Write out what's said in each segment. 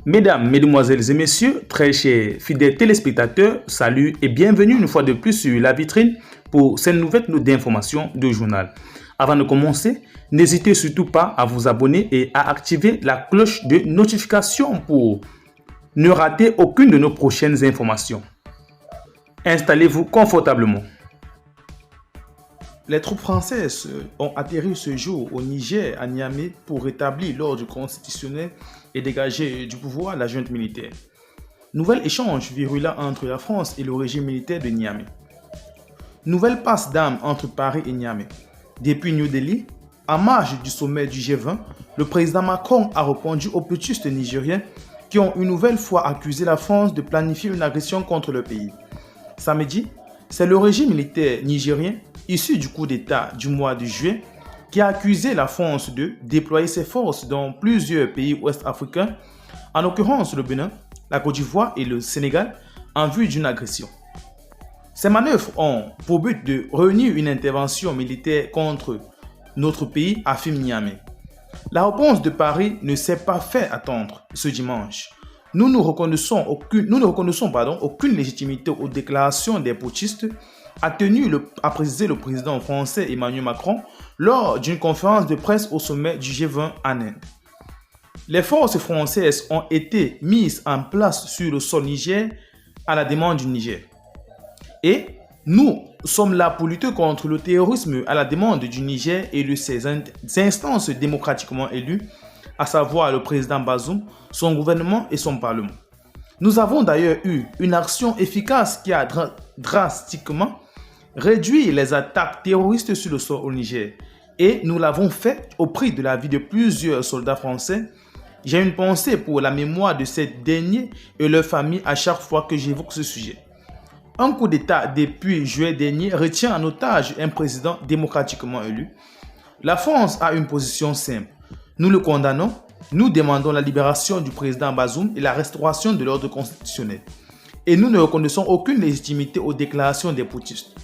Mesdames, Mesdemoiselles et Messieurs, très chers fidèles téléspectateurs, salut et bienvenue une fois de plus sur la vitrine pour cette nouvelle note d'information de journal. Avant de commencer, n'hésitez surtout pas à vous abonner et à activer la cloche de notification pour ne rater aucune de nos prochaines informations. Installez-vous confortablement. Les troupes françaises ont atterri ce jour au Niger, à Niamey, pour rétablir l'ordre constitutionnel et dégager du pouvoir la junte militaire. Nouvel échange virulent entre la France et le régime militaire de Niamey. Nouvelle passe d'armes entre Paris et Niamey. Depuis New Delhi, en marge du sommet du G20, le président Macron a répondu aux putschistes nigériens qui ont une nouvelle fois accusé la France de planifier une agression contre le pays. Samedi, c'est le régime militaire nigérien, issu du coup d'État du mois de juillet, qui a accusé la France de déployer ses forces dans plusieurs pays ouest-africains, en l'occurrence le Bénin, la Côte d'Ivoire et le Sénégal, en vue d'une agression. Ces manœuvres ont pour but de réunir une intervention militaire contre notre pays, affirme Niamey. La réponse de Paris ne s'est pas fait attendre ce dimanche. Nous ne reconnaissons aucune légitimité aux déclarations des putschistes, a précisé le président français Emmanuel Macron lors d'une conférence de presse au sommet du G20 en Inde. Les forces françaises ont été mises en place sur le sol Niger à la demande du Niger. Et nous sommes là pour lutter contre le terrorisme à la demande du Niger et de ses instances démocratiquement élues, à savoir le président Bazoum, son gouvernement et son parlement. Nous avons d'ailleurs eu une action efficace qui a drastiquement réduit les attaques terroristes sur le sol au Niger. Et nous l'avons fait au prix de la vie de plusieurs soldats français. J'ai une pensée pour la mémoire de ces derniers et leurs familles à chaque fois que j'évoque ce sujet. Un coup d'État depuis juillet dernier retient en otage un président démocratiquement élu. La France a une position simple. Nous le condamnons. Nous demandons la libération du président Bazoum et la restauration de l'ordre constitutionnel. Et nous ne reconnaissons aucune légitimité aux déclarations des putschistes.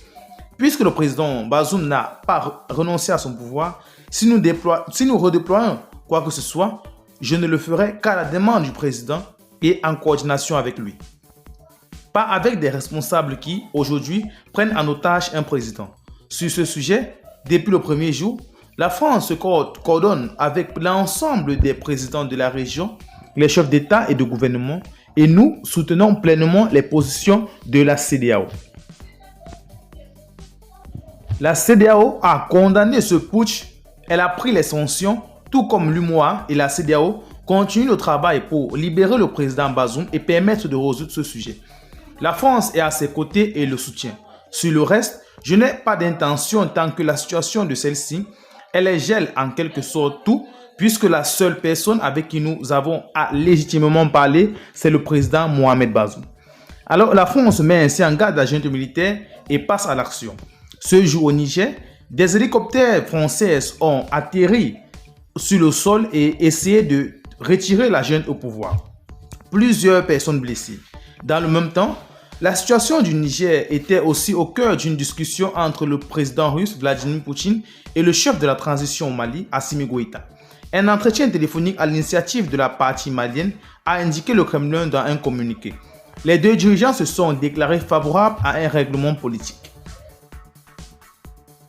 Puisque le président Bazoum n'a pas renoncé à son pouvoir, si nous redéployons quoi que ce soit, je ne le ferai qu'à la demande du président et en coordination avec lui. Pas avec des responsables qui, aujourd'hui, prennent en otage un président. Sur ce sujet, depuis le premier jour, la France se coordonne avec l'ensemble des présidents de la région, les chefs d'État et de gouvernement, et nous soutenons pleinement les positions de la CEDEAO. La CEDEAO a condamné ce putsch, elle a pris les sanctions, tout comme l'UMOA et la CEDEAO continuent le travail pour libérer le président Bazoum et permettre de résoudre ce sujet. La France est à ses côtés et le soutient. Sur le reste, je n'ai pas d'intention tant que la situation de celle-ci, elle gèle en quelque sorte tout, puisque la seule personne avec qui nous avons à légitimement parler, c'est le président Mohamed Bazoum. Alors la France met ainsi en garde la junte militaire et passe à l'action. Ce jour au Niger, des hélicoptères français ont atterri sur le sol et essayé de retirer la junte au pouvoir. Plusieurs personnes blessées. Dans le même temps, la situation du Niger était aussi au cœur d'une discussion entre le président russe Vladimir Poutine et le chef de la transition au Mali, Assimi Goïta. Un entretien téléphonique à l'initiative de la partie malienne a indiqué le Kremlin dans un communiqué. Les deux dirigeants se sont déclarés favorables à un règlement politique.